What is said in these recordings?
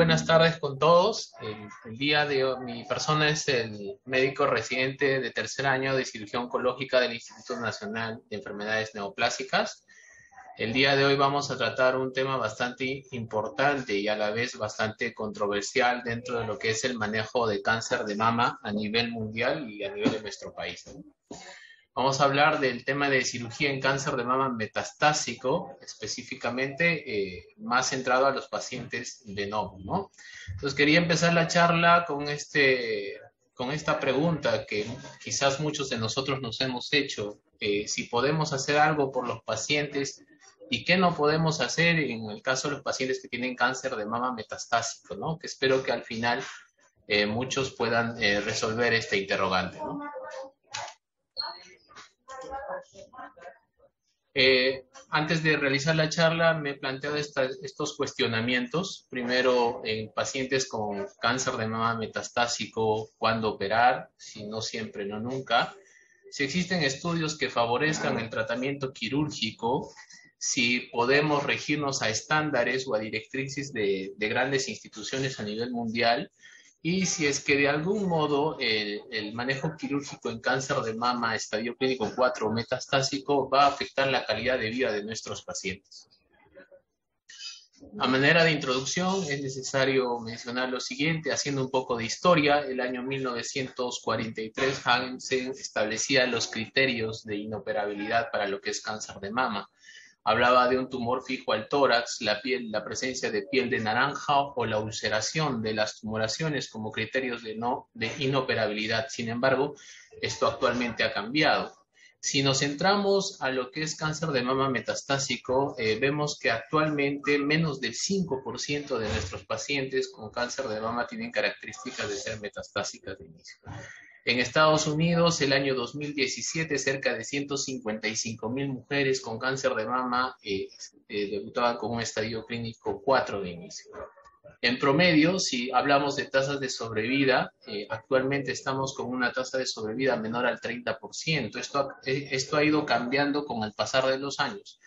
buenas tardes con todos. El día de hoy, mi persona es el médico residente de tercer año de cirugía oncológica del Instituto Nacional de Enfermedades Neoplásicas. El día de hoy vamos a tratar un tema bastante importante y a la vez bastante controversial dentro de lo que es el manejo de cáncer de mama a nivel mundial y a nivel de nuestro país. Vamos a hablar del tema de cirugía en cáncer de mama metastásico, específicamente más centrado a los pacientes de NOM, ¿no? Entonces quería empezar la charla con esta pregunta que quizás muchos de nosotros nos hemos hecho, si podemos hacer algo por los pacientes y qué no podemos hacer en el caso de los pacientes que tienen cáncer de mama metastásico, ¿no? Que espero que al final muchos puedan resolver este interrogante, ¿no? Antes de realizar la charla me he planteado estos cuestionamientos. Primero, en pacientes con cáncer de mama metastásico, ¿cuándo operar? Si no siempre, no nunca. Si existen estudios que favorezcan el tratamiento quirúrgico, si podemos regirnos a estándares o a directrices de grandes instituciones a nivel mundial, y si es que de algún modo el manejo quirúrgico en cáncer de mama estadio clínico 4 o metastásico va a afectar la calidad de vida de nuestros pacientes. A manera de introducción es necesario mencionar lo siguiente, haciendo un poco de historia. El año 1943 Hansen establecía los criterios de inoperabilidad para lo que es cáncer de mama. Hablaba de un tumor fijo al tórax, la presencia de piel de naranja o la ulceración de las tumoraciones como criterios de inoperabilidad. Sin embargo, esto actualmente ha cambiado. Si nos centramos a lo que es cáncer de mama metastásico, vemos que actualmente menos del 5% de nuestros pacientes con cáncer de mama tienen características de ser metastásicas de inicio. En Estados Unidos, el año 2017, cerca de 155,000 mujeres con cáncer de mama debutaban con un estadio clínico 4 de inicio. En promedio, si hablamos de tasas de sobrevida, actualmente estamos con una tasa de sobrevida menor al 30%. Esto ha ido cambiando con el pasar de los años.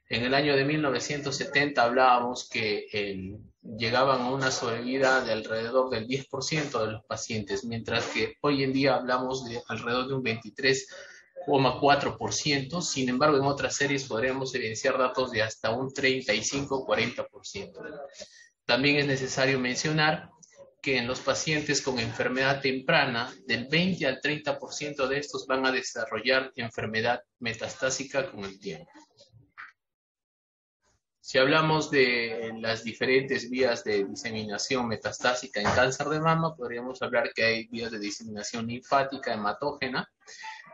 En el año de 1970 hablábamos que llegaban a una sobrevida de alrededor del 10% de los pacientes, mientras que hoy en día hablamos de alrededor de un 23,4%. Sin embargo, en otras series podríamos evidenciar datos de hasta un 35-40%. También es necesario mencionar que en los pacientes con enfermedad temprana, del 20 al 30% de estos van a desarrollar enfermedad metastásica con el tiempo. Si hablamos de las diferentes vías de diseminación metastásica en cáncer de mama, podríamos hablar que hay vías de diseminación linfática, hematógena,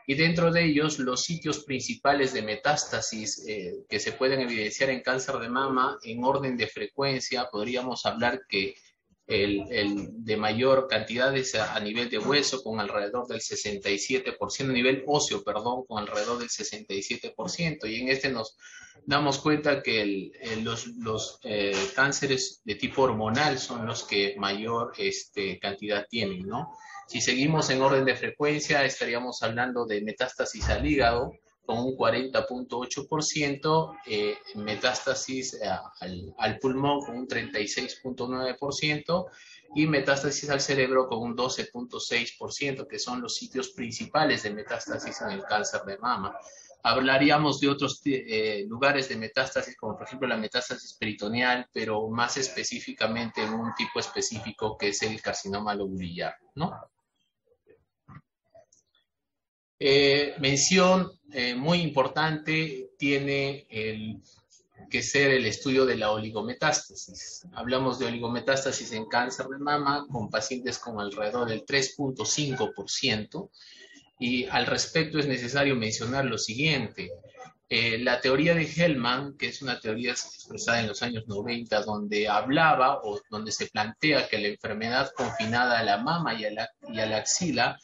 y dentro de ellos los sitios principales de metástasis que se pueden evidenciar en cáncer de mama en orden de frecuencia, podríamos hablar que el de mayor cantidad es a nivel de hueso con alrededor del 67%, a nivel óseo, perdón, con alrededor del 67%, y en este nos damos cuenta que los cánceres de tipo hormonal son los que mayor cantidad tienen, ¿no? Si seguimos en orden de frecuencia, estaríamos hablando de metástasis al hígado con un 40,8%, metástasis al pulmón con un 36,9% y metástasis al cerebro con un 12,6%, que son los sitios principales de metástasis en el cáncer de mama. Hablaríamos de otros lugares de metástasis, como por ejemplo la metástasis peritoneal, pero más específicamente en un tipo específico que es el carcinoma lobulillar, ¿no? Mención muy importante tiene que ser el estudio de la oligometástasis. Hablamos de oligometástasis en cáncer de mama con pacientes con alrededor del 3,5%. Y al respecto es necesario mencionar lo siguiente. La teoría de Hellman, que es una teoría expresada en los años 90, donde hablaba o donde se plantea que la enfermedad confinada a la mama y a la axila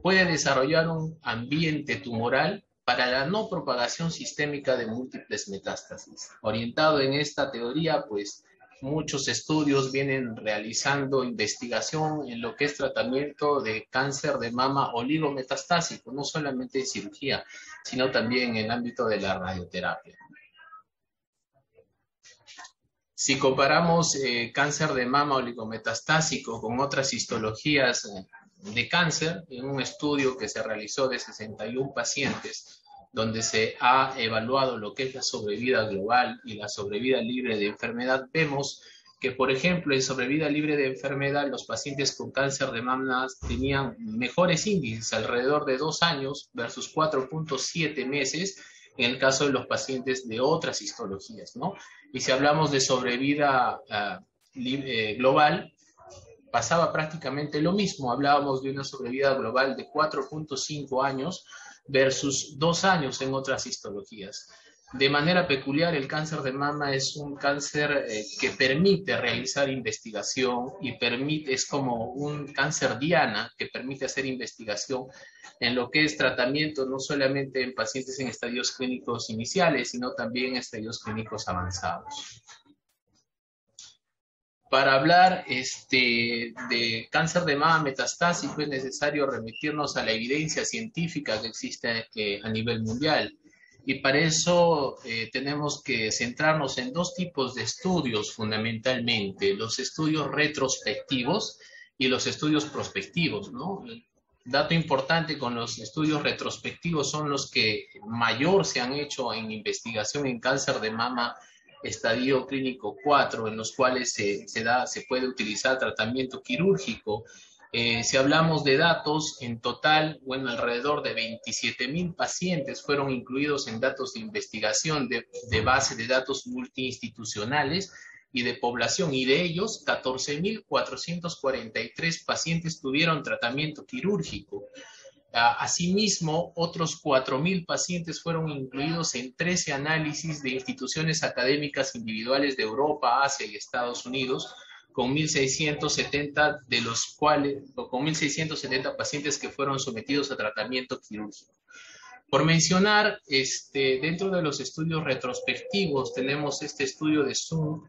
puede desarrollar un ambiente tumoral para la no propagación sistémica de múltiples metástasis. Orientado en esta teoría, pues muchos estudios vienen realizando investigación en lo que es tratamiento de cáncer de mama oligometastásico, no solamente de cirugía, sino también en el ámbito de la radioterapia. Si comparamos cáncer de mama oligometastásico con otras histologías de cáncer, en un estudio que se realizó de 61 pacientes, donde se ha evaluado lo que es la sobrevida global y la sobrevida libre de enfermedad, vemos que, por ejemplo, en sobrevida libre de enfermedad, los pacientes con cáncer de mama tenían mejores índices, alrededor de 2 años versus 4.7 meses, en el caso de los pacientes de otras histologías, ¿no? Y si hablamos de sobrevida global, pasaba prácticamente lo mismo. Hablábamos de una sobrevida global de 4.5 años versus 2 años en otras histologías. De manera peculiar, el cáncer de mama es un cáncer que permite realizar investigación y es como un cáncer diana que permite hacer investigación en lo que es tratamiento no solamente en pacientes en estadios clínicos iniciales, sino también en estadios clínicos avanzados. Para hablar de cáncer de mama metastásico es necesario remitirnos a la evidencia científica que existe a nivel mundial. Y para eso tenemos que centrarnos en 2 tipos de estudios fundamentalmente, los estudios retrospectivos y los estudios prospectivos, ¿no? Dato importante con los estudios retrospectivos son los que mayor se han hecho en investigación en cáncer de mama estadio clínico 4, en los cuales se puede utilizar tratamiento quirúrgico. Si hablamos de datos, en total, bueno, alrededor de 27.000 pacientes fueron incluidos en datos de investigación de base de datos multiinstitucionales y de población, y de ellos 14.443 pacientes tuvieron tratamiento quirúrgico. Asimismo, otros 4.000 pacientes fueron incluidos en 13 análisis de instituciones académicas individuales de Europa, Asia y Estados Unidos, con 1.670 de los cuales, o con 1.670 pacientes que fueron sometidos a tratamiento quirúrgico. Por mencionar, dentro de los estudios retrospectivos tenemos este estudio de Zoom,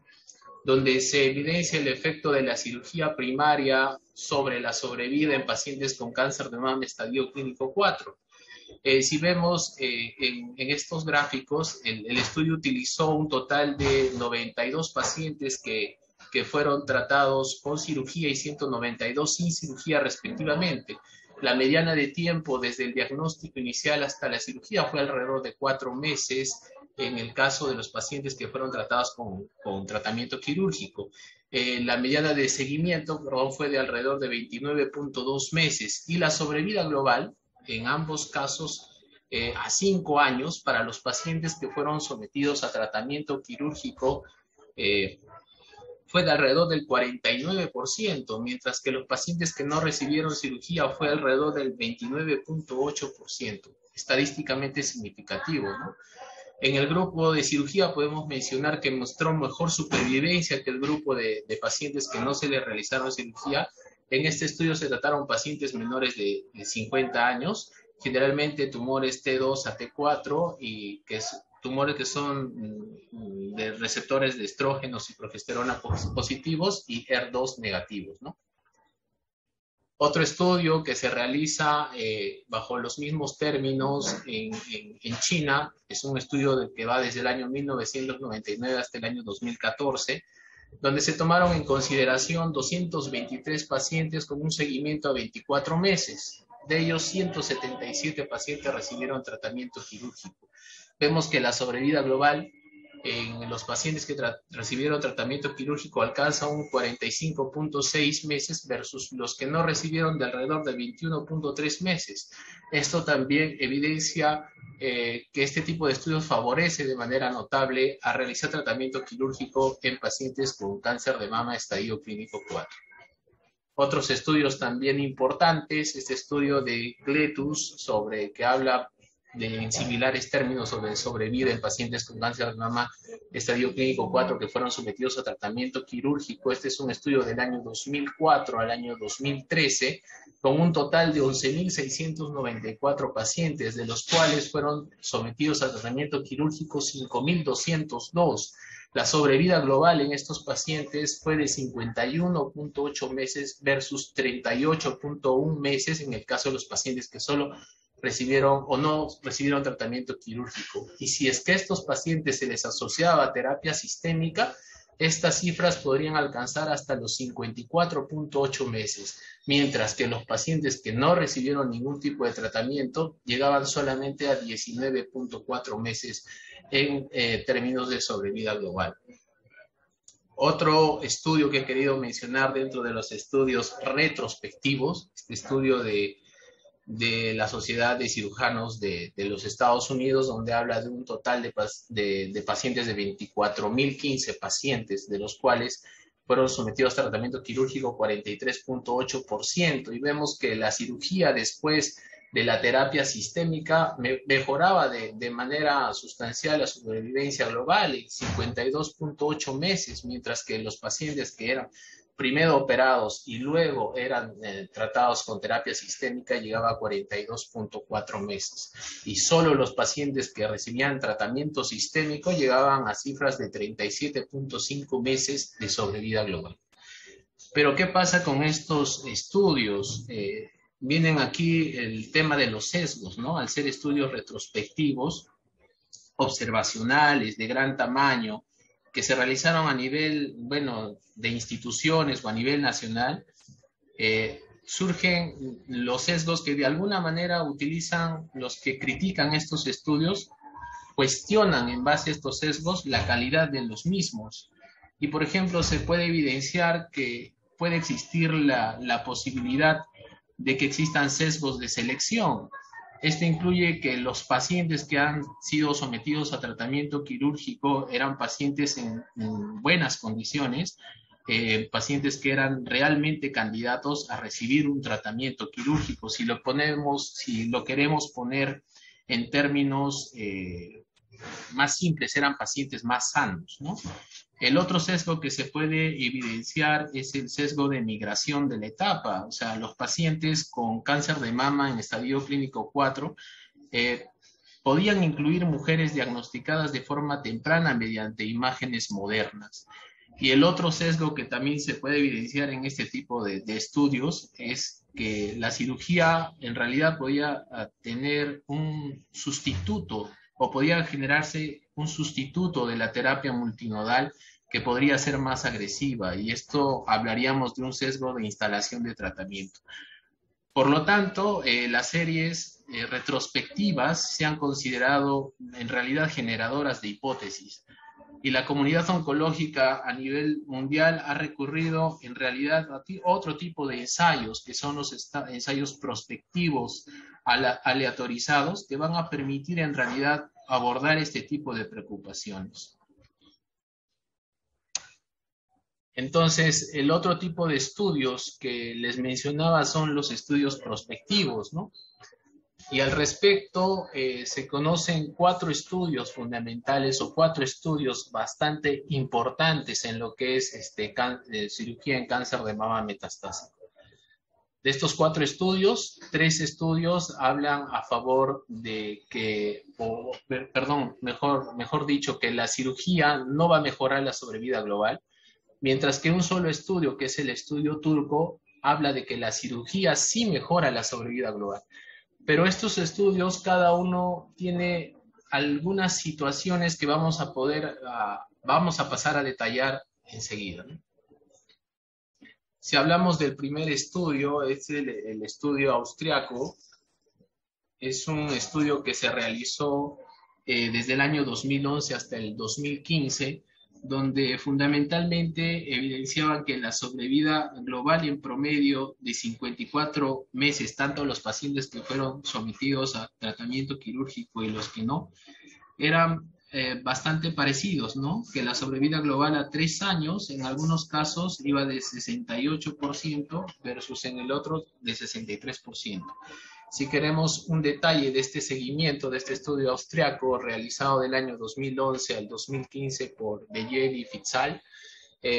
donde se evidencia el efecto de la cirugía primaria sobre la sobrevida en pacientes con cáncer de mama estadio clínico 4. Si vemos en estos gráficos, el estudio utilizó un total de 92 pacientes que fueron tratados con cirugía y 192 sin cirugía respectivamente. La mediana de tiempo desde el diagnóstico inicial hasta la cirugía fue alrededor de 4 meses en el caso de los pacientes que fueron tratados con tratamiento quirúrgico. La mediana de seguimiento fue de alrededor de 29.2 meses y la sobrevida global en ambos casos a 5 años para los pacientes que fueron sometidos a tratamiento quirúrgico fue de alrededor del 49%, mientras que los pacientes que no recibieron cirugía fue alrededor del 29.8%, estadísticamente significativo, ¿no? En el grupo de cirugía podemos mencionar que mostró mejor supervivencia que el grupo de pacientes que no se les realizaron cirugía. En este estudio se trataron pacientes menores de 50 años, generalmente tumores T2 a T4 y tumores que son de receptores de estrógenos y progesterona positivos y HER2 negativos, ¿no? Otro estudio que se realiza bajo los mismos términos en China, es un estudio que va desde el año 1999 hasta el año 2014, donde se tomaron en consideración 223 pacientes con un seguimiento a 24 meses. De ellos, 177 pacientes recibieron tratamiento quirúrgico. Vemos que la sobrevida global en los pacientes que recibieron tratamiento quirúrgico alcanza un 45.6 meses versus los que no recibieron de alrededor de 21.3 meses. Esto también evidencia que este tipo de estudios favorece de manera notable a realizar tratamiento quirúrgico en pacientes con cáncer de mama estadio clínico 4. Otros estudios también importantes, este estudio de Gletus que habla en similares términos sobre sobrevida en pacientes con cáncer de mama estadio clínico 4 que fueron sometidos a tratamiento quirúrgico. Este es un estudio del año 2004 al año 2013 con un total de 11.694 pacientes, de los cuales fueron sometidos a tratamiento quirúrgico 5.202. La sobrevida global en estos pacientes fue de 51.8 meses versus 38.1 meses en el caso de los pacientes que solo recibieron o no recibieron tratamiento quirúrgico. Y si es que a estos pacientes se les asociaba terapia sistémica, estas cifras podrían alcanzar hasta los 54.8 meses, mientras que los pacientes que no recibieron ningún tipo de tratamiento llegaban solamente a 19.4 meses en términos de sobrevida global. Otro estudio que he querido mencionar dentro de los estudios retrospectivos, este estudio de la Sociedad de Cirujanos de los Estados Unidos, donde habla de un total de pacientes de 24.015 pacientes, de los cuales fueron sometidos a tratamiento quirúrgico 43.8%, y vemos que la cirugía después de la terapia sistémica mejoraba de manera sustancial la sobrevivencia global en 52.8 meses, mientras que los pacientes que eran primero operados y luego eran tratados con terapia sistémica llegaba a 42.4 meses. Y solo los pacientes que recibían tratamiento sistémico llegaban a cifras de 37.5 meses de sobrevida global. Pero ¿qué pasa con estos estudios? Vienen aquí el tema de los sesgos, ¿no? Al ser estudios retrospectivos, observacionales, de gran tamaño, que se realizaron a nivel, bueno, de instituciones o a nivel nacional, surgen los sesgos que de alguna manera utilizan los que critican estos estudios, cuestionan en base a estos sesgos la calidad de los mismos. Y, por ejemplo, se puede evidenciar que puede existir la posibilidad de que existan sesgos de selección. Esto incluye que los pacientes que han sido sometidos a tratamiento quirúrgico eran pacientes en buenas condiciones, pacientes que eran realmente candidatos a recibir un tratamiento quirúrgico. Si lo queremos poner en términos más simples, eran pacientes más sanos, ¿no? El otro sesgo que se puede evidenciar es el sesgo de migración de la etapa. O sea, los pacientes con cáncer de mama en estadio clínico 4 podían incluir mujeres diagnosticadas de forma temprana mediante imágenes modernas. Y el otro sesgo que también se puede evidenciar en este tipo de estudios es que la cirugía en realidad podía tener un sustituto o podía generarse un sustituto de la terapia multinodal que podría ser más agresiva, y esto hablaríamos de un sesgo de instalación de tratamiento. Por lo tanto, las series retrospectivas se han considerado en realidad generadoras de hipótesis, y la comunidad oncológica a nivel mundial ha recurrido en realidad a otro tipo de ensayos, que son los ensayos prospectivos aleatorizados, que van a permitir en realidad abordar este tipo de preocupaciones. Entonces, el otro tipo de estudios que les mencionaba son los estudios prospectivos, ¿no? Y al respecto, se conocen 4 estudios fundamentales o 4 estudios bastante importantes en lo que es cirugía en cáncer de mama metastásico. De estos 4 estudios, 3 estudios hablan a favor de que, mejor dicho, que la cirugía no va a mejorar la sobrevida global, mientras que un solo estudio, que es el estudio turco, habla de que la cirugía sí mejora la sobrevida global. Pero estos estudios, cada uno tiene algunas situaciones que vamos a pasar a detallar enseguida, ¿no? Si hablamos del primer estudio, es el estudio austriaco. Es un estudio que se realizó desde el año 2011 hasta el 2015, donde fundamentalmente evidenciaban que la sobrevida global en promedio de 54 meses, tanto los pacientes que fueron sometidos a tratamiento quirúrgico y los que no, eran bastante parecidos, ¿no? Que la sobrevida global a 3 años, en algunos casos, iba de 68% versus en el otro de 63%. Si queremos un detalle de este seguimiento, de este estudio austriaco realizado del año 2011 al 2015 por Beyel y Fitzal,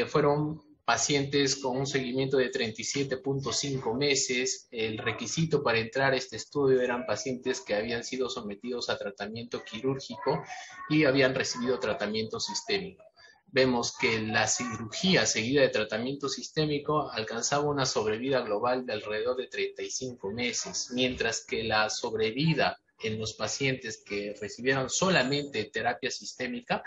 fueron pacientes con un seguimiento de 37.5 meses. El requisito para entrar a este estudio eran pacientes que habían sido sometidos a tratamiento quirúrgico y habían recibido tratamiento sistémico. Vemos que la cirugía seguida de tratamiento sistémico alcanzaba una sobrevida global de alrededor de 35 meses, mientras que la sobrevida en los pacientes que recibieron solamente terapia sistémica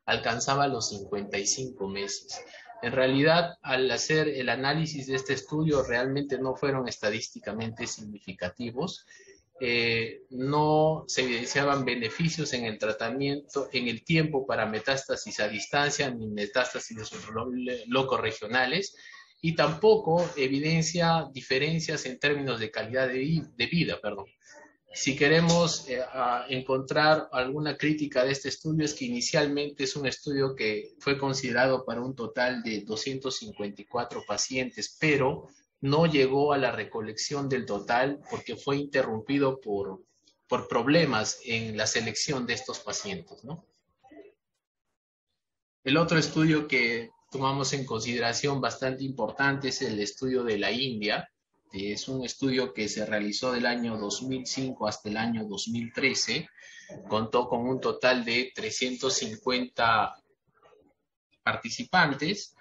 alcanzaba los 55 meses. En realidad, al hacer el análisis de este estudio, realmente no fueron estadísticamente significativos. No se evidenciaban beneficios en el tratamiento, en el tiempo para metástasis a distancia, ni metástasis locorregionales, y tampoco evidencia diferencias en términos de calidad de vida, perdón. Si queremos encontrar alguna crítica de este estudio, es que inicialmente es un estudio que fue considerado para un total de 254 pacientes, pero no llegó a la recolección del total porque fue interrumpido por problemas en la selección de estos pacientes, ¿no? El otro estudio que tomamos en consideración bastante importante es el estudio de la India. Es un estudio que se realizó del año 2005 hasta el año 2013. Contó con un total de 350 participantes.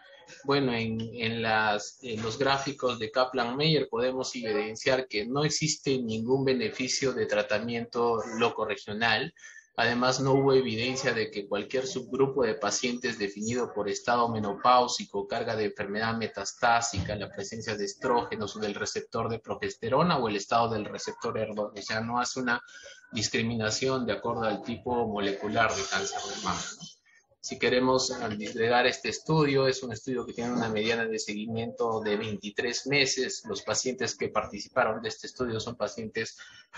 Bueno, en los gráficos de Kaplan-Meier podemos evidenciar que no existe ningún beneficio de tratamiento locorregional. Además, no hubo evidencia de que cualquier subgrupo de pacientes definido por estado menopáusico, carga de enfermedad metastásica, la presencia de estrógenos o del receptor de progesterona o el estado del receptor ER2, o sea, no hace una discriminación de acuerdo al tipo molecular de cáncer de mama, ¿no? Si queremos disgregar este estudio, es un estudio que tiene una mediana de seguimiento de 23 meses. Los pacientes que participaron de este estudio son pacientes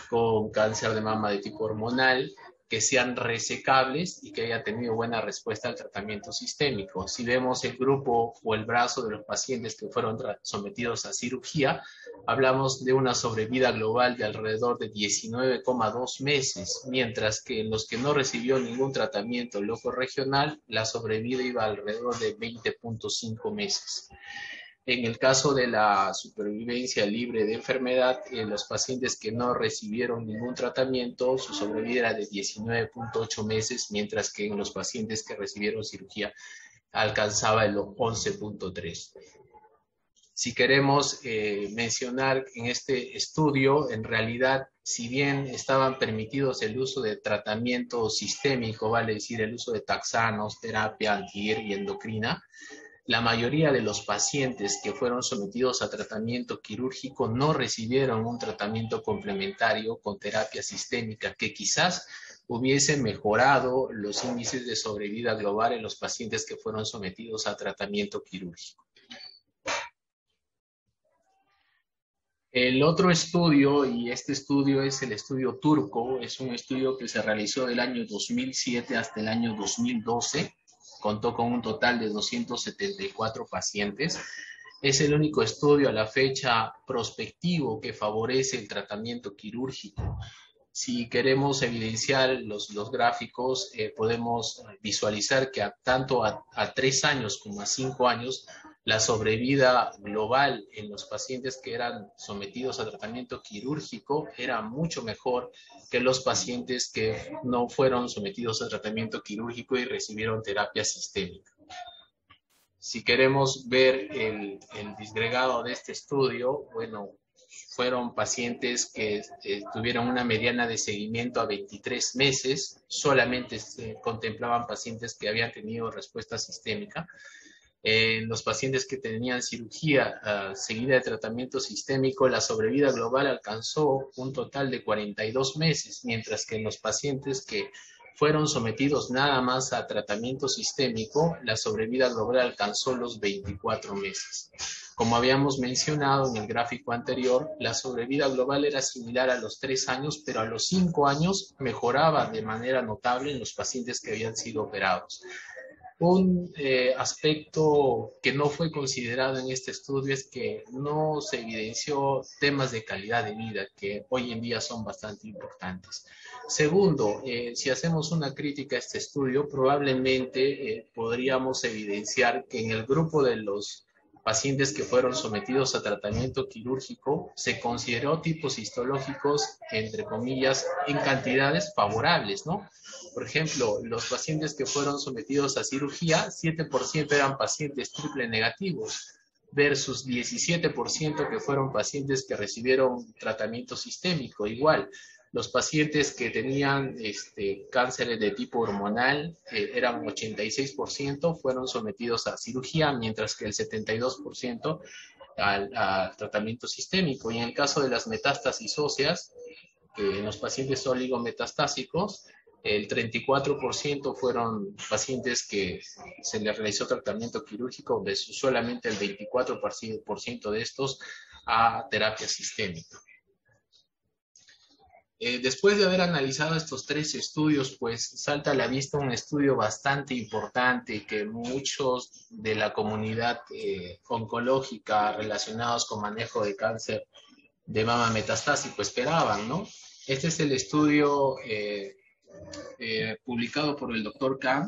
con cáncer de mama de tipo hormonal, que sean resecables y que haya tenido buena respuesta al tratamiento sistémico. Si vemos el grupo o el brazo de los pacientes que fueron sometidos a cirugía, hablamos de una sobrevida global de alrededor de 19,2 meses, mientras que en los que no recibió ningún tratamiento locorregional, la sobrevida iba alrededor de 20,5 meses. En el caso de la supervivencia libre de enfermedad, en los pacientes que no recibieron ningún tratamiento, su sobrevida era de 19,8 meses, mientras que en los pacientes que recibieron cirugía alcanzaba el 11,3. Si queremos mencionar en este estudio, en realidad, si bien estaban permitidos el uso de tratamiento sistémico, vale decir, el uso de taxanos, terapia anti-IR y endocrina, la mayoría de los pacientes que fueron sometidos a tratamiento quirúrgico no recibieron un tratamiento complementario con terapia sistémica que quizás hubiese mejorado los índices de sobrevida global en los pacientes que fueron sometidos a tratamiento quirúrgico. El otro estudio, y este estudio es el estudio turco, es un estudio que se realizó del año 2007 hasta el año 2012. Contó con un total de 274 pacientes. Es el único estudio a la fecha prospectivo que favorece el tratamiento quirúrgico. Si queremos evidenciar los gráficos, podemos visualizar que tanto a 3 años como a 5 años, la sobrevida global en los pacientes que eran sometidos a tratamiento quirúrgico era mucho mejor que los pacientes que no fueron sometidos a tratamiento quirúrgico y recibieron terapia sistémica. Si queremos ver el disgregado de este estudio, bueno, fueron pacientes que tuvieron una mediana de seguimiento a 23 meses, solamente contemplaban pacientes que habían tenido respuesta sistémica. En los pacientes que tenían cirugía seguida de tratamiento sistémico, la sobrevida global alcanzó un total de 42 meses, mientras que en los pacientes que fueron sometidos nada más a tratamiento sistémico, la sobrevida global alcanzó los 24 meses. Como habíamos mencionado en el gráfico anterior, la sobrevida global era similar a los 3 años, pero a los 5 años mejoraba de manera notable en los pacientes que habían sido operados. Un aspecto que no fue considerado en este estudio es que no se evidenció temas de calidad de vida, que hoy en día son bastante importantes. Segundo, si hacemos una crítica a este estudio, probablemente podríamos evidenciar que en el grupo de los pacientes que fueron sometidos a tratamiento quirúrgico se consideró tipos histológicos, entre comillas, en cantidades favorables, ¿no? Por ejemplo, los pacientes que fueron sometidos a cirugía, 7% eran pacientes triple negativos, versus 17% que fueron pacientes que recibieron tratamiento sistémico. Igual, Los pacientes que tenían cánceres de tipo hormonal eran 86%, fueron sometidos a cirugía, mientras que el 72% al tratamiento sistémico. Y en el caso de las metástasis óseas, en los pacientes oligomestásicos, el 34% fueron pacientes que se les realizó tratamiento quirúrgico, solamente el 24% de estos a terapia sistémica. Después de haber analizado estos 3 estudios, pues salta a la vista un estudio bastante importante que muchos de la comunidad oncológica relacionados con manejo de cáncer de mama metastásico esperaban, ¿no? Este es el estudio publicado por el Dr. Kang,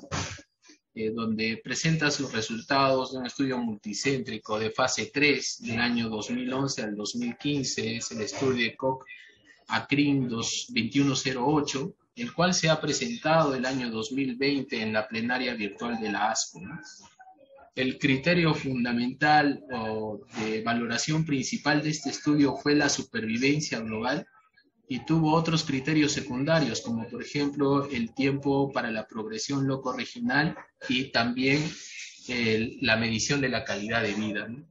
donde presenta sus resultados de un estudio multicéntrico de fase 3 del año 2011 al 2015, es el estudio de Cochrane 2108, el cual se ha presentado el año 2020 en la plenaria virtual de la ASCO, ¿no? El criterio fundamental o de valoración principal de este estudio fue la supervivencia global y tuvo otros criterios secundarios, como por ejemplo el tiempo para la progresión locorregional y también la medición de la calidad de vida, ¿no?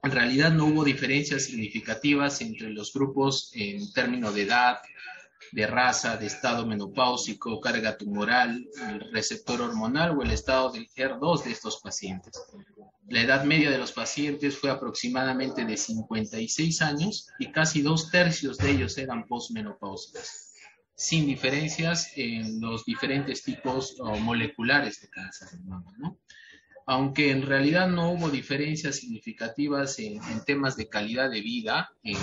En realidad no hubo diferencias significativas entre los grupos en términos de edad, de raza, de estado menopáusico, carga tumoral, el receptor hormonal o el estado del HER2 de estos pacientes. La edad media de los pacientes fue aproximadamente de 56 años y casi 2/3 de ellos eran postmenopáusicos, sin diferencias en los diferentes tipos moleculares de cáncer de mama, ¿no? Aunque en realidad no hubo diferencias significativas en temas de calidad de vida en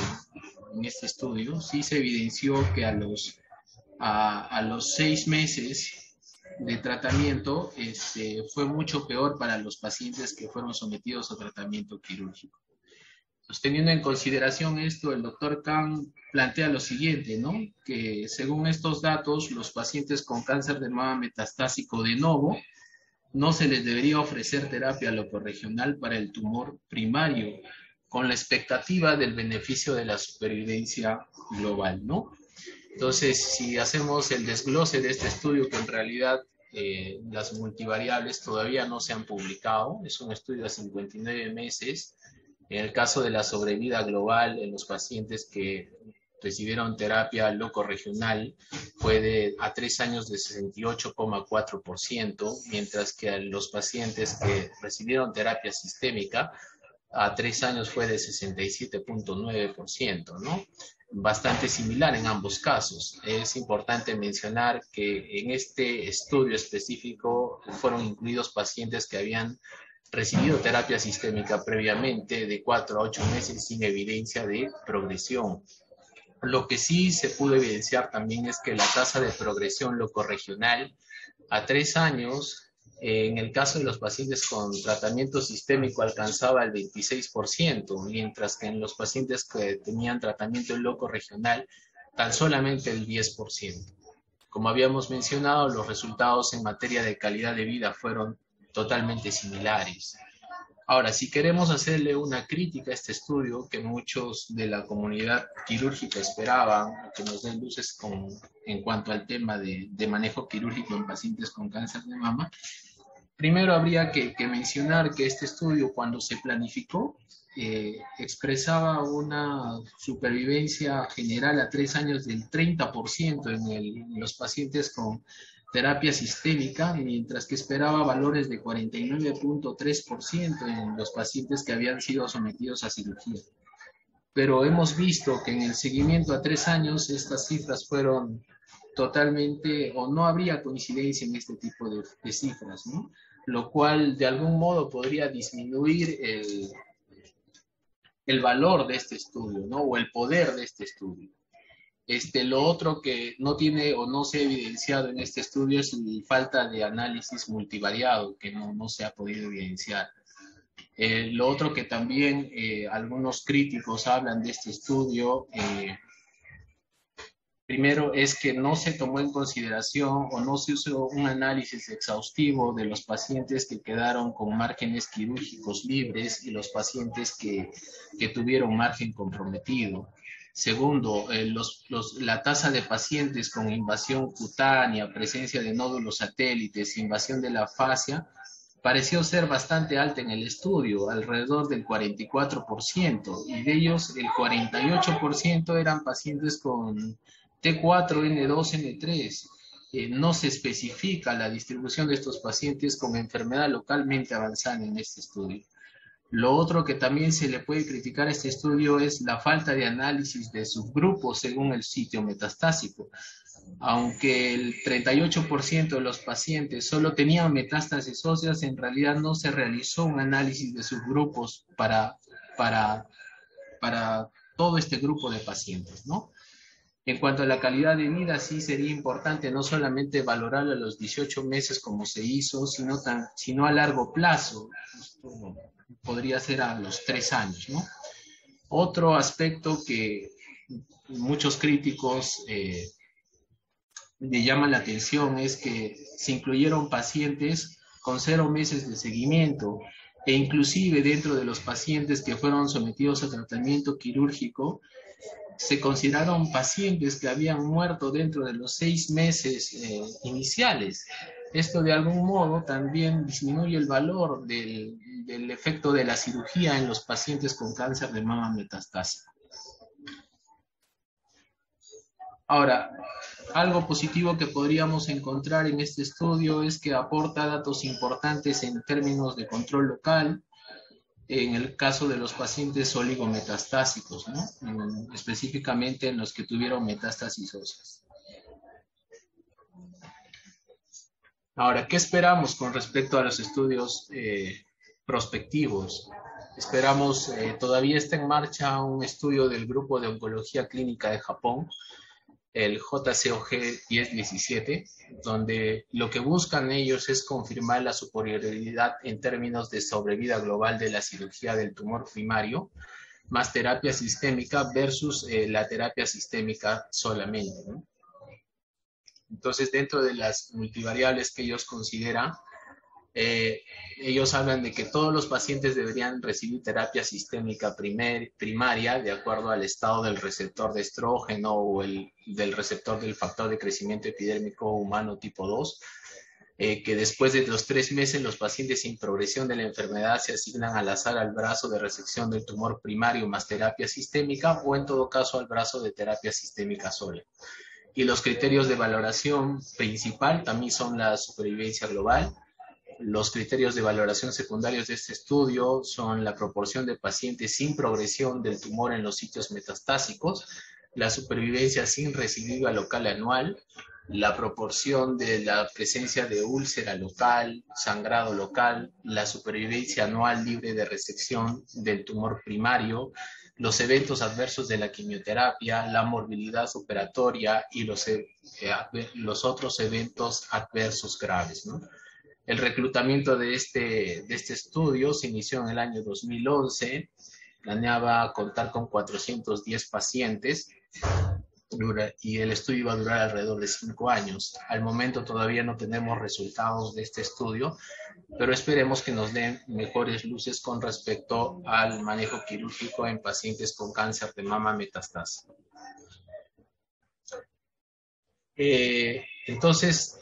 este estudio, sí se evidenció que a los 6 meses de tratamiento fue mucho peor para los pacientes que fueron sometidos a tratamiento quirúrgico. Pues, teniendo en consideración esto, el doctor Kang plantea lo siguiente, ¿no? Que según estos datos, los pacientes con cáncer de mama metastásico de novo no se les debería ofrecer terapia locorregional para el tumor primario, con la expectativa del beneficio de la supervivencia global, ¿no? Entonces, si hacemos el desglose de este estudio, que en realidad las multivariables todavía no se han publicado, es un estudio de 59 meses, en el caso de la sobrevida global en los pacientes que recibieron terapia locorregional fue a 3 años de 68,4%, mientras que a los pacientes que recibieron terapia sistémica a 3 años fue de 67,9%, ¿no? Bastante similar en ambos casos. Es importante mencionar que en este estudio específico fueron incluidos pacientes que habían recibido terapia sistémica previamente de 4 a 8 meses sin evidencia de progresión. Lo que sí se pudo evidenciar también es que la tasa de progresión locorregional a 3 años, en el caso de los pacientes con tratamiento sistémico, alcanzaba el 26%, mientras que en los pacientes que tenían tratamiento locorregional, tan solamente el 10%. Como habíamos mencionado, los resultados en materia de calidad de vida fueron totalmente similares. Ahora, si queremos hacerle una crítica a este estudio, que muchos de la comunidad quirúrgica esperaban, que nos den luces en cuanto al tema de manejo quirúrgico en pacientes con cáncer de mama, primero habría que mencionar que este estudio, cuando se planificó, expresaba una supervivencia general a 3 años del 30% en los pacientes con terapia sistémica, mientras que esperaba valores de 49,3% en los pacientes que habían sido sometidos a cirugía. Pero hemos visto que en el seguimiento a 3 años estas cifras fueron totalmente, o no habría coincidencia en este tipo de cifras, ¿no? Lo cual de algún modo podría disminuir el valor de este estudio, ¿no? O el poder de este estudio. Lo otro que no tiene o no se ha evidenciado en este estudio es la falta de análisis multivariado, que no se ha podido evidenciar. Lo otro que también algunos críticos hablan de este estudio, primero es que no se tomó en consideración o no se usó un análisis exhaustivo de los pacientes que quedaron con márgenes quirúrgicos libres y los pacientes que tuvieron margen comprometido. Segundo, la tasa de pacientes con invasión cutánea, presencia de nódulos satélites, invasión de la fascia, pareció ser bastante alta en el estudio, alrededor del 44%, y de ellos el 48% eran pacientes con T4, N2, N3. No se especifica la distribución de estos pacientes con enfermedad localmente avanzada en este estudio. Lo otro que también se le puede criticar a este estudio es la falta de análisis de subgrupos según el sitio metastásico. Aunque el 38% de los pacientes solo tenían metástasis óseas, en realidad no se realizó un análisis de subgrupos para todo este grupo de pacientes, ¿no? En cuanto a la calidad de vida, sí sería importante no solamente valorarla a los 18 meses como se hizo, sino a largo plazo. Esto podría ser a los 3 años, ¿no? Otro aspecto que muchos críticos le llaman la atención es que se incluyeron pacientes con 0 meses de seguimiento e inclusive dentro de los pacientes que fueron sometidos a tratamiento quirúrgico, se consideraron pacientes que habían muerto dentro de los 6 meses iniciales. Esto de algún modo también disminuye el valor del efecto de la cirugía en los pacientes con cáncer de mama metastásico. Ahora, algo positivo que podríamos encontrar en este estudio es que aporta datos importantes en términos de control local, en el caso de los pacientes oligometastásicos, ¿no? Específicamente en los que tuvieron metástasis óseas. Ahora, ¿qué esperamos con respecto a los estudios prospectivos? Esperamos, todavía está en marcha un estudio del Grupo de Oncología Clínica de Japón, el JCOG 1017, donde lo que buscan ellos es confirmar la superioridad en términos de sobrevida global de la cirugía del tumor primario, más terapia sistémica versus la terapia sistémica solamente, ¿no? Entonces, dentro de las multivariables que ellos consideran, ellos hablan de que todos los pacientes deberían recibir terapia sistémica primaria de acuerdo al estado del receptor de estrógeno o del receptor del factor de crecimiento epidérmico humano tipo 2, que después de los 3 meses los pacientes sin progresión de la enfermedad se asignan al azar al brazo de resección del tumor primario más terapia sistémica o en todo caso al brazo de terapia sistémica sola. Y los criterios de valoración principal también son la supervivencia global. Los criterios de valoración secundarios de este estudio son la proporción de pacientes sin progresión del tumor en los sitios metastásicos, la supervivencia sin recidiva local anual, la proporción de la presencia de úlcera local, sangrado local, la supervivencia anual libre de resección del tumor primario, los eventos adversos de la quimioterapia, la morbilidad operatoria y los otros eventos adversos graves, ¿no? El reclutamiento de este estudio se inició en el año 2011, planeaba contar con 410 pacientes y el estudio iba a durar alrededor de 5 años. Al momento todavía no tenemos resultados de este estudio, pero esperemos que nos den mejores luces con respecto al manejo quirúrgico en pacientes con cáncer de mama metastásico. Entonces,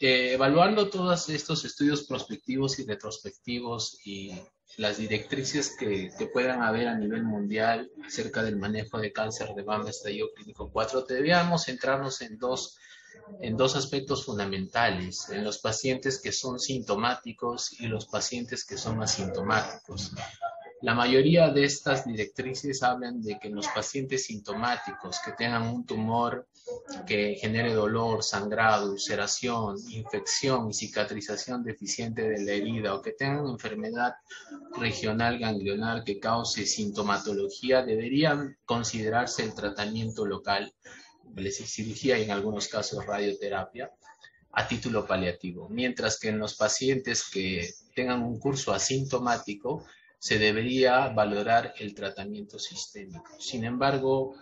evaluando todos estos estudios prospectivos y retrospectivos y las directrices que puedan haber a nivel mundial acerca del manejo de cáncer de mama estadio clínico 4, deberíamos centrarnos en dos aspectos fundamentales, en los pacientes que son sintomáticos y los pacientes que son asintomáticos. La mayoría de estas directrices hablan de que los pacientes sintomáticos que tengan un tumor que genere dolor, sangrado, ulceración, infección y cicatrización deficiente de la herida o que tengan enfermedad regional ganglionar que cause sintomatología deberían considerarse el tratamiento local, cirugía y en algunos casos radioterapia, a título paliativo, mientras que en los pacientes que tengan un curso asintomático se debería valorar el tratamiento sistémico. Sin embargo,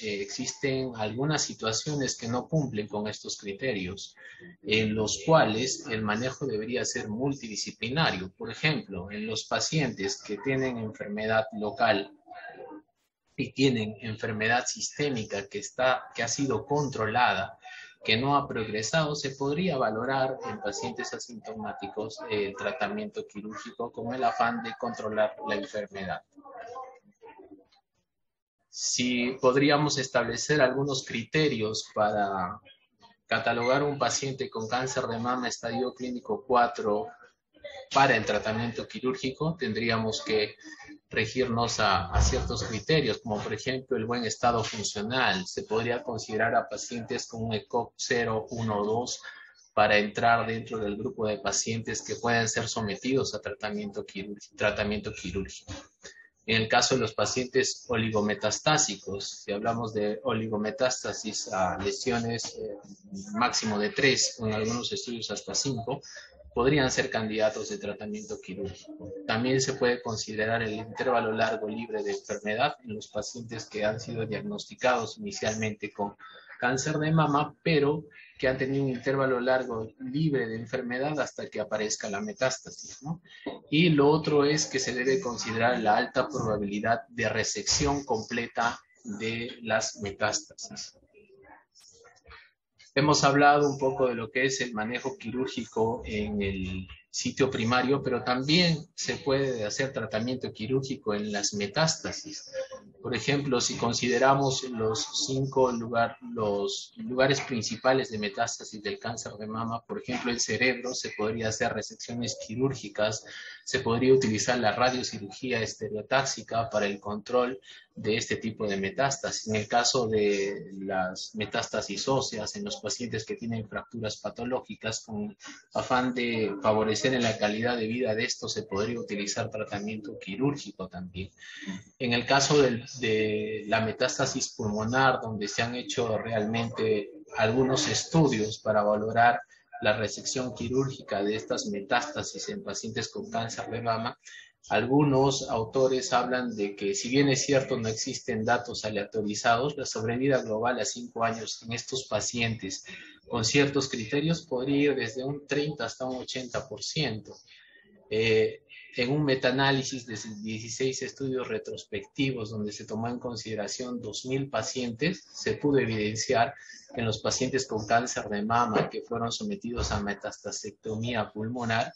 existen algunas situaciones que no cumplen con estos criterios, en los cuales el manejo debería ser multidisciplinario. Por ejemplo, en los pacientes que tienen enfermedad local y tienen enfermedad sistémica que ha sido controlada, que no ha progresado, se podría valorar en pacientes asintomáticos el tratamiento quirúrgico con el afán de controlar la enfermedad. Si podríamos establecer algunos criterios para catalogar un paciente con cáncer de mama estadio clínico 4 para el tratamiento quirúrgico, tendríamos que regirnos a ciertos criterios, como por ejemplo el buen estado funcional. Se podría considerar a pacientes con un ECOG 0, 1 o 2 para entrar dentro del grupo de pacientes que pueden ser sometidos a tratamiento quirúrgico. En el caso de los pacientes oligometastásicos, si hablamos de oligometástasis a lesiones máximo de 3, en algunos estudios hasta 5, podrían ser candidatos de tratamiento quirúrgico. También se puede considerar el intervalo largo libre de enfermedad en los pacientes que han sido diagnosticados inicialmente con cáncer de mama, pero que han tenido un intervalo largo libre de enfermedad hasta que aparezca la metástasis, ¿no? Y lo otro es que se debe considerar la alta probabilidad de resección completa de las metástasis. Hemos hablado un poco de lo que es el manejo quirúrgico en el sitio primario, pero también se puede hacer tratamiento quirúrgico en las metástasis. Por ejemplo, si consideramos los lugares principales de metástasis del cáncer de mama, por ejemplo, el cerebro, se podría hacer resecciones quirúrgicas, se podría utilizar la radiocirugía estereotáxica para el control de este tipo de metástasis. En el caso de las metástasis óseas, en los pacientes que tienen fracturas patológicas, con afán de favorecer en la calidad de vida de estos, se podría utilizar tratamiento quirúrgico también. En el caso de la metástasis pulmonar, donde se han hecho realmente algunos estudios para valorar la resección quirúrgica de estas metástasis en pacientes con cáncer de mama, algunos autores hablan de que, si bien es cierto no existen datos aleatorizados, la sobrevida global a 5 años en estos pacientes con ciertos criterios podría ir desde un 30 hasta un 80%. En un metaanálisis de 16 estudios retrospectivos donde se tomó en consideración 2.000 pacientes, se pudo evidenciar que en los pacientes con cáncer de mama que fueron sometidos a metastasectomía pulmonar,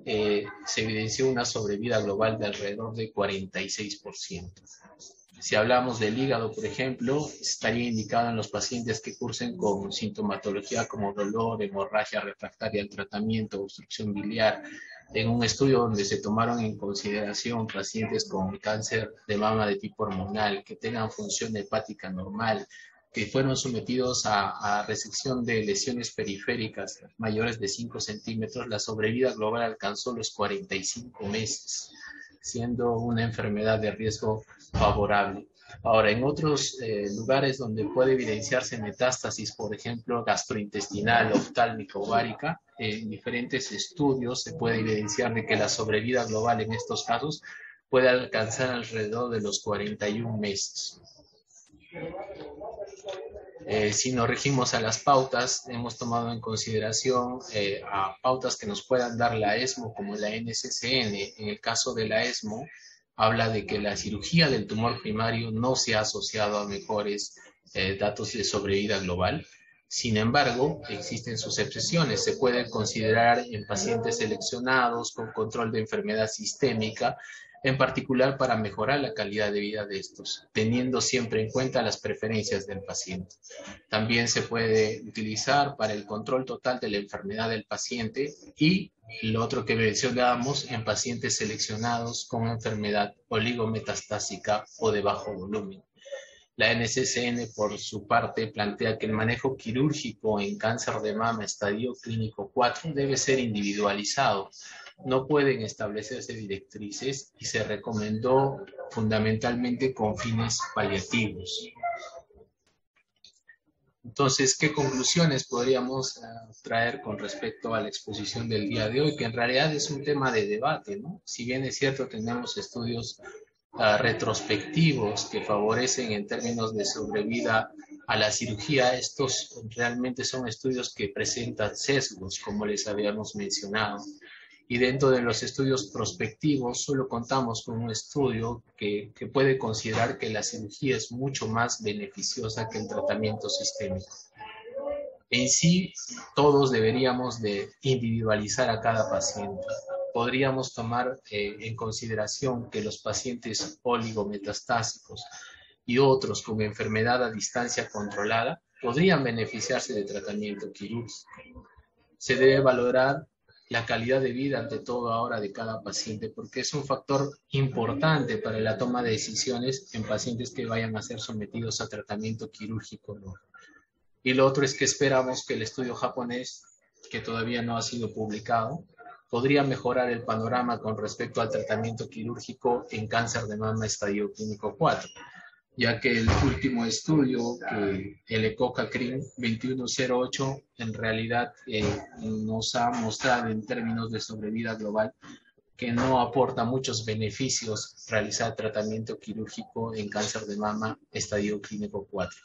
se evidenció una sobrevida global de alrededor de 46%. Si hablamos del hígado, por ejemplo, estaría indicado en los pacientes que cursen con sintomatología como dolor, hemorragia refractaria al tratamiento, obstrucción biliar. En un estudio donde se tomaron en consideración pacientes con cáncer de mama de tipo hormonal, que tengan función hepática normal, que fueron sometidos a resección de lesiones periféricas mayores de 5 centímetros, la sobrevida global alcanzó los 45 meses, siendo una enfermedad de riesgo favorable. Ahora, en otros lugares donde puede evidenciarse metástasis, por ejemplo, gastrointestinal, oftálmica, ovárica, en diferentes estudios se puede evidenciar de que la sobrevida global en estos casos puede alcanzar alrededor de los 41 meses. Si nos regimos a las pautas, hemos tomado en consideración a pautas que nos puedan dar la ESMO como la NCCN. En el caso de la ESMO, habla de que la cirugía del tumor primario no se ha asociado a mejores datos de sobrevida global. Sin embargo, existen sus excepciones. Se puede considerar en pacientes seleccionados con control de enfermedad sistémica, en particular para mejorar la calidad de vida de estos, teniendo siempre en cuenta las preferencias del paciente. También se puede utilizar para el control total de la enfermedad del paciente y lo otro que mencionábamos en pacientes seleccionados con enfermedad oligometastásica o de bajo volumen. La NCCN, por su parte, plantea que el manejo quirúrgico en cáncer de mama estadio clínico 4 debe ser individualizado. No pueden establecerse directrices y se recomendó fundamentalmente con fines paliativos. Entonces, ¿qué conclusiones podríamos traer con respecto a la exposición del día de hoy? Que en realidad es un tema de debate, ¿no? Si bien es cierto, tenemos estudios retrospectivos que favorecen en términos de sobrevida a la cirugía, estos realmente son estudios que presentan sesgos, como les habíamos mencionado. Y dentro de los estudios prospectivos solo contamos con un estudio que puede considerar que la cirugía es mucho más beneficiosa que el tratamiento sistémico. En sí, todos deberíamos de individualizar a cada paciente. Podríamos tomar en consideración que los pacientes oligometastásicos y otros con enfermedad a distancia controlada podrían beneficiarse de tratamiento quirúrgico. Se debe valorar la calidad de vida ante todo ahora de cada paciente, porque es un factor importante para la toma de decisiones en pacientes que vayan a ser sometidos a tratamiento quirúrgico, ¿no? Y lo otro es que esperamos que el estudio japonés, que todavía no ha sido publicado, podría mejorar el panorama con respecto al tratamiento quirúrgico en cáncer de mama estadio clínico 4, ya que el último estudio, el ECOCA-CRIM 2108, en realidad nos ha mostrado en términos de sobrevida global que no aporta muchos beneficios realizar tratamiento quirúrgico en cáncer de mama estadio clínico 4.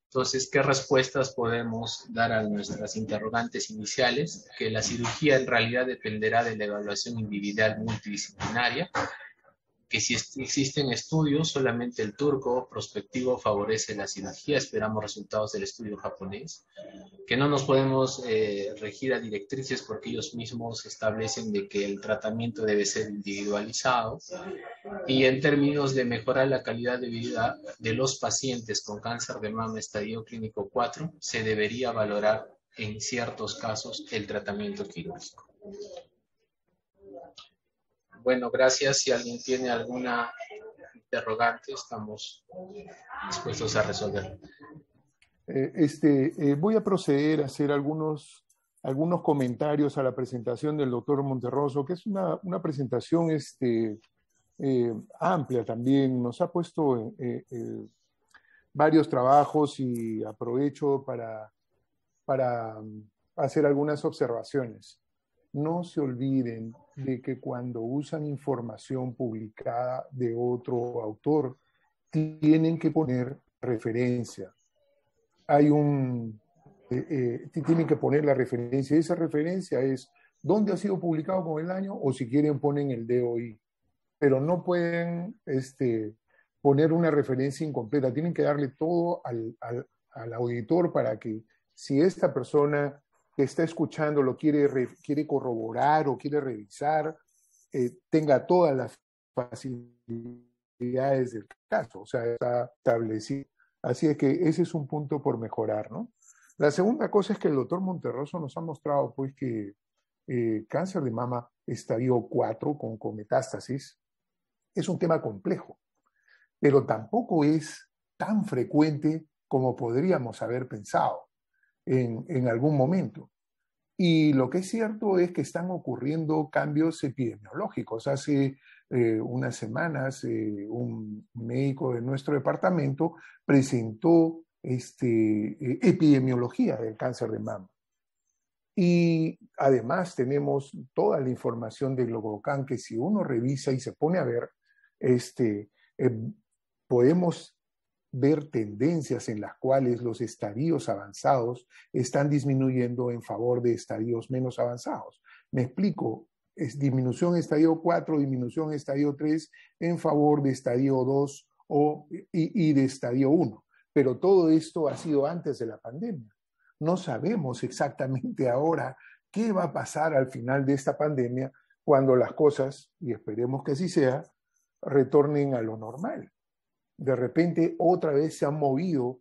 Entonces, ¿qué respuestas podemos dar a nuestras interrogantes iniciales? Que la cirugía en realidad dependerá de la evaluación individual multidisciplinaria, que si existen estudios, solamente el turco prospectivo favorece la cirugía, esperamos resultados del estudio japonés, que no nos podemos regir a directrices porque ellos mismos establecen de que el tratamiento debe ser individualizado, y en términos de mejorar la calidad de vida de los pacientes con cáncer de mama estadio clínico 4, se debería valorar en ciertos casos el tratamiento quirúrgico. Bueno, gracias. Si alguien tiene alguna interrogante, estamos dispuestos a resolver. Voy a proceder a hacer algunos comentarios a la presentación del doctor Monterroso, que es una presentación amplia también. Nos ha puesto varios trabajos y aprovecho para hacer algunas observaciones. No se olviden de que cuando usan información publicada de otro autor, tienen que poner referencia. Tienen que poner la referencia. Esa referencia es dónde ha sido publicado con el año, o si quieren ponen el DOI. Pero no pueden poner una referencia incompleta. Tienen que darle todo al auditor para que, si esta persona que está escuchando lo quiere corroborar o quiere revisar, tenga todas las facilidades del caso. O sea, está establecido. Así es que ese es un punto por mejorar, ¿no? La segunda cosa es que el doctor Monterroso nos ha mostrado, pues, que cáncer de mama estadio 4 con metástasis es un tema complejo, pero tampoco es tan frecuente como podríamos haber pensado en algún momento. Y lo que es cierto es que están ocurriendo cambios epidemiológicos. Hace unas semanas un médico de nuestro departamento presentó epidemiología del cáncer de mama. Y además tenemos toda la información de Globocan, que si uno revisa y se pone a ver, podemos ver tendencias en las cuales los estadios avanzados están disminuyendo en favor de estadios menos avanzados. Me explico, es disminución en estadio 4, disminución en estadio 3 en favor de estadio 2 y de estadio 1. Pero todo esto ha sido antes de la pandemia. No sabemos exactamente ahora qué va a pasar al final de esta pandemia cuando las cosas, y esperemos que así sea, retornen a lo normal. De repente otra vez se han movido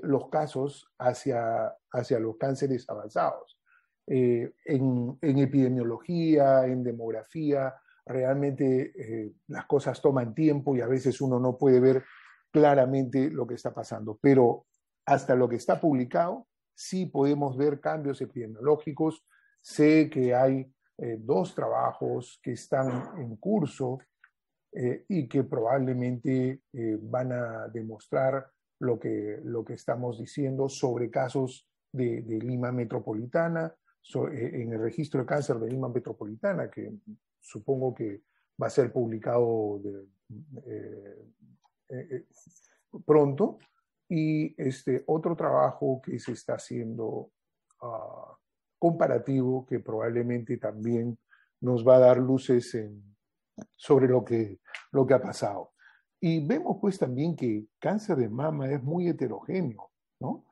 los casos hacia los cánceres avanzados. En epidemiología, en demografía, realmente las cosas toman tiempo y a veces uno no puede ver claramente lo que está pasando. Pero hasta lo que está publicado, sí podemos ver cambios epidemiológicos. Sé que hay 2 trabajos que están en curso y que probablemente van a demostrar lo que estamos diciendo sobre casos de Lima Metropolitana, en el registro de cáncer de Lima Metropolitana, que supongo que va a ser publicado pronto, y otro trabajo que se está haciendo comparativo que probablemente también nos va a dar luces sobre lo que ha pasado. Y vemos pues también que cáncer de mama es muy heterogéneo, ¿no?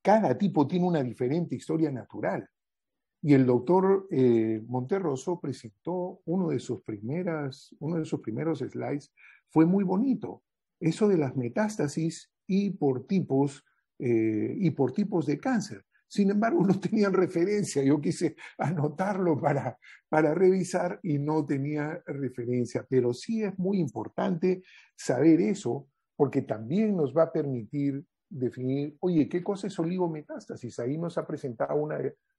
Cada tipo tiene una diferente historia natural. Y el doctor Monterroso presentó uno de sus primeros slides, fue muy bonito. Eso de las metástasis y por tipos de cáncer. Sin embargo, no tenían referencia. Yo quise anotarlo para revisar y no tenía referencia. Pero sí es muy importante saber eso, porque también nos va a permitir definir, oye, ¿qué cosa es oligometástasis? Ahí nos ha presentado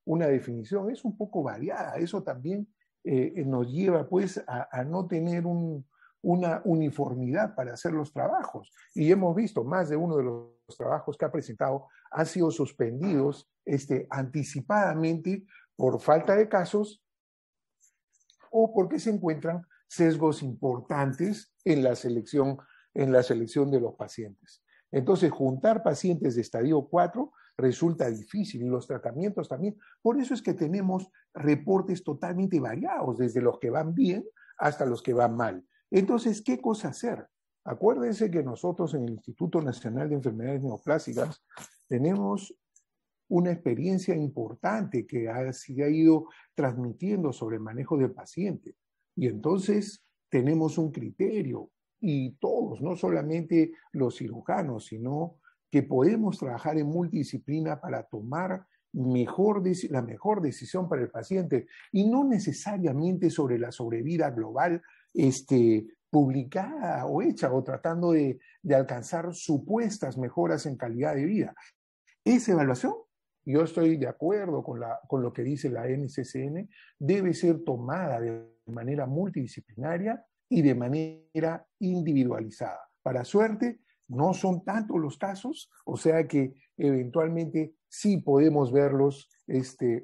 una definición. Es un poco variada. Eso también nos lleva pues a no tener una uniformidad para hacer los trabajos. Y hemos visto más de uno de los trabajos que ha presentado han sido suspendidos anticipadamente por falta de casos o porque se encuentran sesgos importantes en la selección de los pacientes. Entonces, juntar pacientes de estadio 4 resulta difícil y los tratamientos también. Por eso es que tenemos reportes totalmente variados, desde los que van bien hasta los que van mal. Entonces, ¿qué cosa hacer? Acuérdense que nosotros en el Instituto Nacional de Enfermedades Neoplásicas tenemos una experiencia importante que se ha ido transmitiendo sobre el manejo del paciente. Y entonces tenemos un criterio, y todos, no solamente los cirujanos, sino que podemos trabajar en multidisciplina para tomar la mejor decisión para el paciente, y no necesariamente sobre la sobrevida global publicada o hecha o tratando de alcanzar supuestas mejoras en calidad de vida. Esa evaluación, yo estoy de acuerdo con lo que dice la NCCN, debe ser tomada de manera multidisciplinaria y de manera individualizada. Para suerte, no son tantos los casos, o sea que eventualmente sí podemos verlos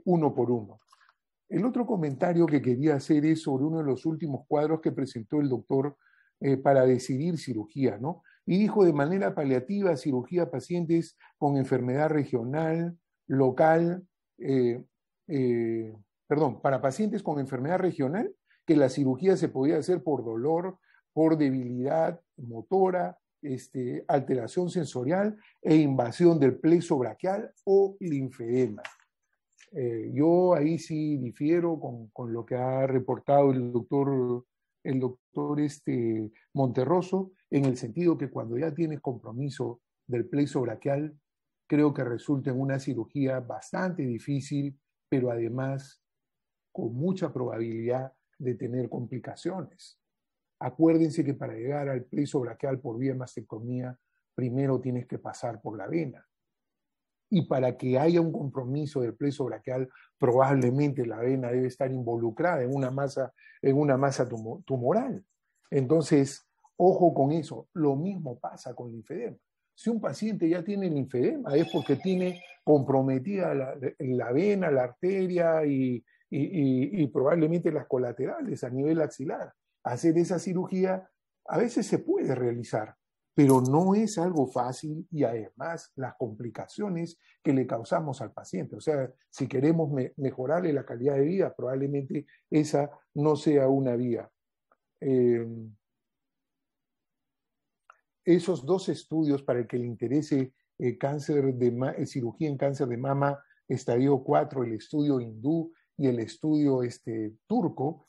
uno por uno. El otro comentario que quería hacer es sobre uno de los últimos cuadros que presentó el doctor para decidir cirugía, ¿no? Y dijo de manera paliativa, cirugía a pacientes con enfermedad regional, local, para pacientes con enfermedad regional, que la cirugía se podía hacer por dolor, por debilidad motora, alteración sensorial e invasión del plexo braquial o linfedema. Yo ahí sí difiero con lo que ha reportado el doctor Monterroso, en el sentido que cuando ya tienes compromiso del plexo braquial, creo que resulta en una cirugía bastante difícil, pero además con mucha probabilidad de tener complicaciones. Acuérdense que para llegar al plexo braquial por vía de mastectomía, primero tienes que pasar por la vena. Y para que haya un compromiso del plexo braquial, probablemente la vena debe estar involucrada en una masa tumoral. Entonces, ojo con eso. Lo mismo pasa con linfedema. Si un paciente ya tiene linfedema, es porque tiene comprometida la vena, la arteria y probablemente las colaterales a nivel axilar. Hacer esa cirugía a veces se puede realizar, pero no es algo fácil, y además las complicaciones que le causamos al paciente. O sea, si queremos mejorarle la calidad de vida, probablemente esa no sea una vía. Esos dos estudios, para el que le interese cirugía en cáncer de mama estadio 4, el estudio hindú y el estudio turco,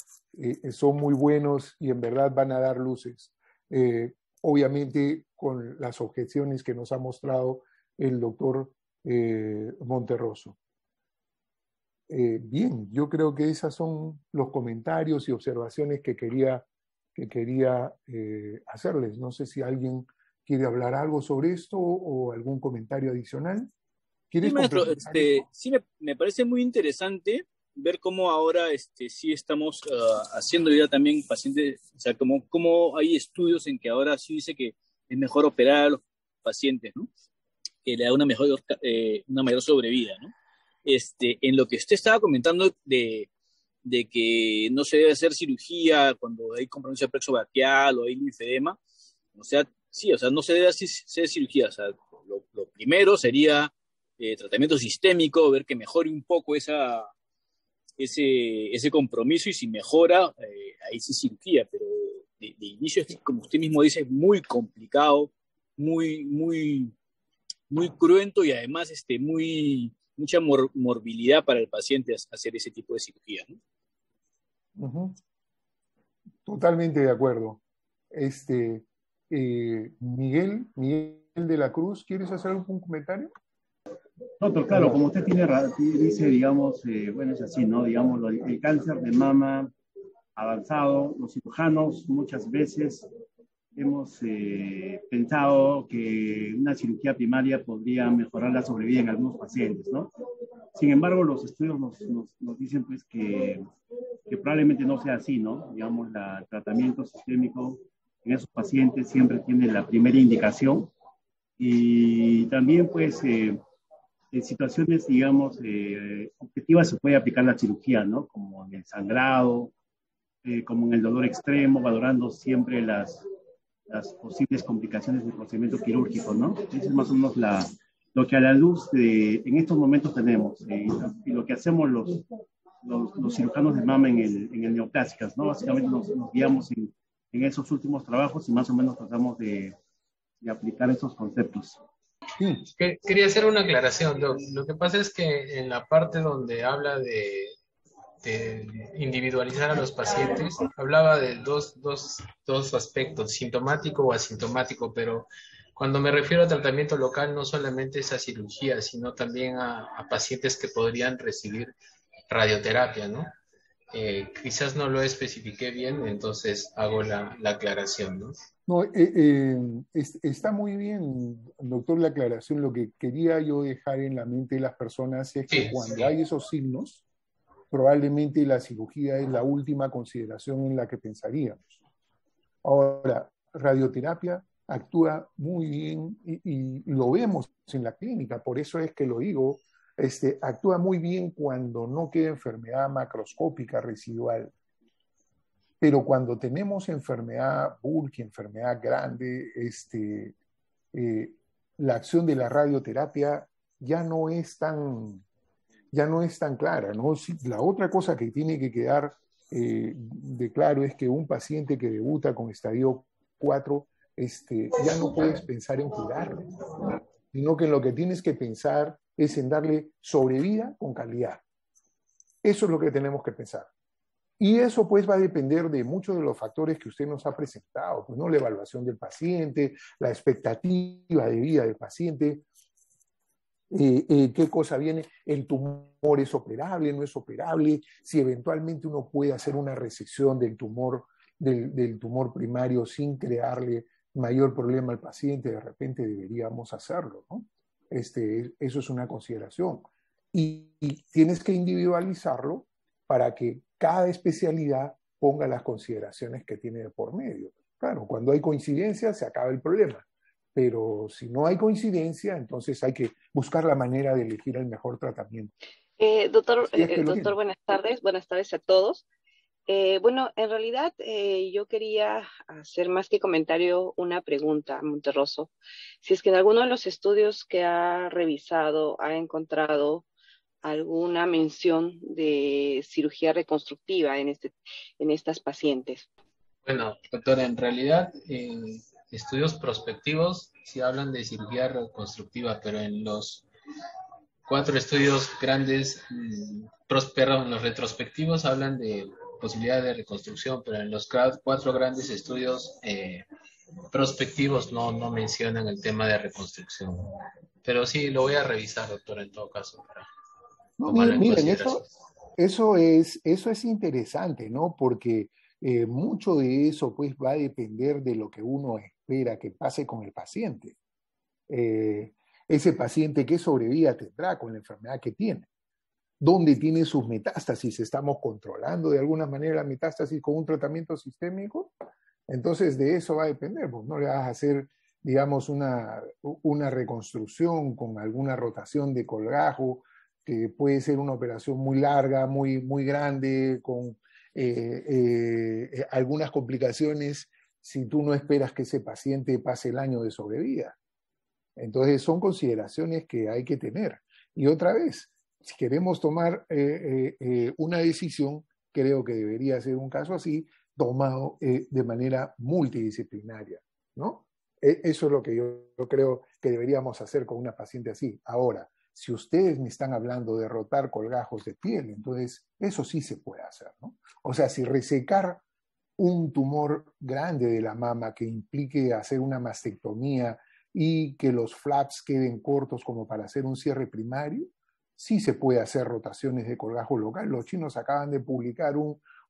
son muy buenos y en verdad van a dar luces. Obviamente con las objeciones que nos ha mostrado el doctor Monterroso. Bien, yo creo que esos son los comentarios y observaciones que quería hacerles. No sé si alguien quiere hablar algo sobre esto o algún comentario adicional. Sí, maestro, sí me parece muy interesante ver cómo ahora sí estamos haciendo vida también pacientes, o sea, como hay estudios en que ahora sí dice que es mejor operar a los pacientes, ¿no? Que le da una mayor sobrevida, ¿no? En lo que usted estaba comentando de que no se debe hacer cirugía cuando hay compromiso de plexo braquial o hay linfedema, o sea, sí, o sea, no se debe hacer cirugía, o sea, lo primero sería tratamiento sistémico, ver que mejore un poco ese compromiso, y si mejora, ahí sí cirugía, pero de inicio, como usted mismo dice, es muy complicado, muy cruento, y además mucha morbilidad para el paciente hacer ese tipo de cirugía, ¿no? Uh-huh. Totalmente de acuerdo. Miguel de la Cruz, ¿quieres hacer algún comentario? Doctor, claro, como usted dice, digamos, bueno, es así, ¿no? Digamos, el cáncer de mama avanzado, los cirujanos muchas veces hemos pensado que una cirugía primaria podría mejorar la sobrevida en algunos pacientes, ¿no? Sin embargo, los estudios nos dicen, pues, que probablemente no sea así, ¿no? Digamos, el tratamiento sistémico en esos pacientes siempre tiene la primera indicación, y también, pues, en situaciones, digamos, objetivas se puede aplicar la cirugía, ¿no? Como en el sangrado, como en el dolor extremo, valorando siempre las posibles complicaciones del procedimiento quirúrgico, ¿no? Eso es más o menos lo que a la luz en estos momentos tenemos, y lo que hacemos los cirujanos de mama en el neoplásicas, ¿no? Básicamente nos guiamos en esos últimos trabajos, y más o menos tratamos de aplicar esos conceptos. Quería hacer una aclaración, Doc. Lo que pasa es que en la parte donde habla de individualizar a los pacientes, hablaba de dos aspectos, sintomático o asintomático, pero cuando me refiero a tratamiento local no solamente es a cirugía, sino también a pacientes que podrían recibir radioterapia, ¿no? Quizás no lo especifiqué bien, entonces hago la aclaración, ¿no? No, está muy bien, doctor, la aclaración. Lo que quería yo dejar en la mente de las personas es que cuando hay esos signos, probablemente la cirugía es la última consideración en la que pensaríamos. Ahora, radioterapia actúa muy bien y lo vemos en la clínica, por eso es que lo digo, actúa muy bien cuando no queda enfermedad macroscópica residual. Pero cuando tenemos enfermedad bulky, enfermedad grande, la acción de la radioterapia ya no es tan clara, ¿no? La otra cosa que tiene que quedar de claro es que un paciente que debuta con estadio 4, ya no puedes pensar en curarlo, sino que lo que tienes que pensar es en darle sobrevida con calidad. Eso es lo que tenemos que pensar. Y eso pues va a depender de muchos de los factores que usted nos ha presentado, pues, ¿no? La evaluación del paciente, la expectativa de vida del paciente, qué cosa viene, el tumor es operable, no es operable, si eventualmente uno puede hacer una resección del tumor primario sin crearle mayor problema al paciente, de repente deberíamos hacerlo, ¿no? Eso es una consideración. Y tienes que individualizarlo para que cada especialidad ponga las consideraciones que tiene de por medio. Claro, cuando hay coincidencia se acaba el problema, pero si no hay coincidencia, entonces hay que buscar la manera de elegir el mejor tratamiento. Doctor, buenas tardes a todos. Bueno, en realidad yo quería hacer más que comentario una pregunta, Monterroso. Si es que en alguno de los estudios que ha revisado ha encontrado alguna mención de cirugía reconstructiva en estas pacientes. Bueno, doctora, en realidad estudios prospectivos sí hablan de cirugía reconstructiva, pero en los 4 estudios grandes, en los retrospectivos hablan de posibilidad de reconstrucción, pero en los 4 grandes estudios prospectivos no mencionan el tema de reconstrucción. Pero sí, lo voy a revisar, doctora, en todo caso. No, miren, eso es interesante, ¿no? Porque mucho de eso pues va a depender de lo que uno espera que pase con el paciente. Ese paciente, ¿qué sobrevida tendrá con la enfermedad que tiene? ¿Dónde tiene sus metástasis? ¿Estamos controlando de alguna manera la metástasis con un tratamiento sistémico? Entonces de eso va a depender, pues no le vas a hacer, digamos, una reconstrucción con alguna rotación de colgajo, que puede ser una operación muy larga, muy, muy grande, con algunas complicaciones, si tú no esperas que ese paciente pase el año de sobrevida. Entonces son consideraciones que hay que tener. Y otra vez, si queremos tomar una decisión, creo que debería ser un caso así, tomado de manera multidisciplinaria, ¿no? Eso es lo que yo creo que deberíamos hacer con una paciente así. Ahora, si ustedes me están hablando de rotar colgajos de piel, entonces eso sí se puede hacer, ¿no? O sea, si resecar un tumor grande de la mama que implique hacer una mastectomía y que los flaps queden cortos como para hacer un cierre primario, sí se puede hacer rotaciones de colgajo local. Los chinos acaban de publicar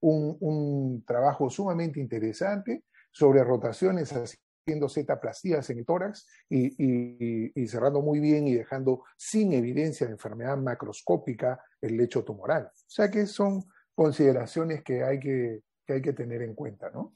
un trabajo sumamente interesante sobre rotaciones haciendo zetaplastías en el tórax y cerrando muy bien y dejando sin evidencia de enfermedad macroscópica el lecho tumoral. O sea que son consideraciones que hay que tener en cuenta, ¿no?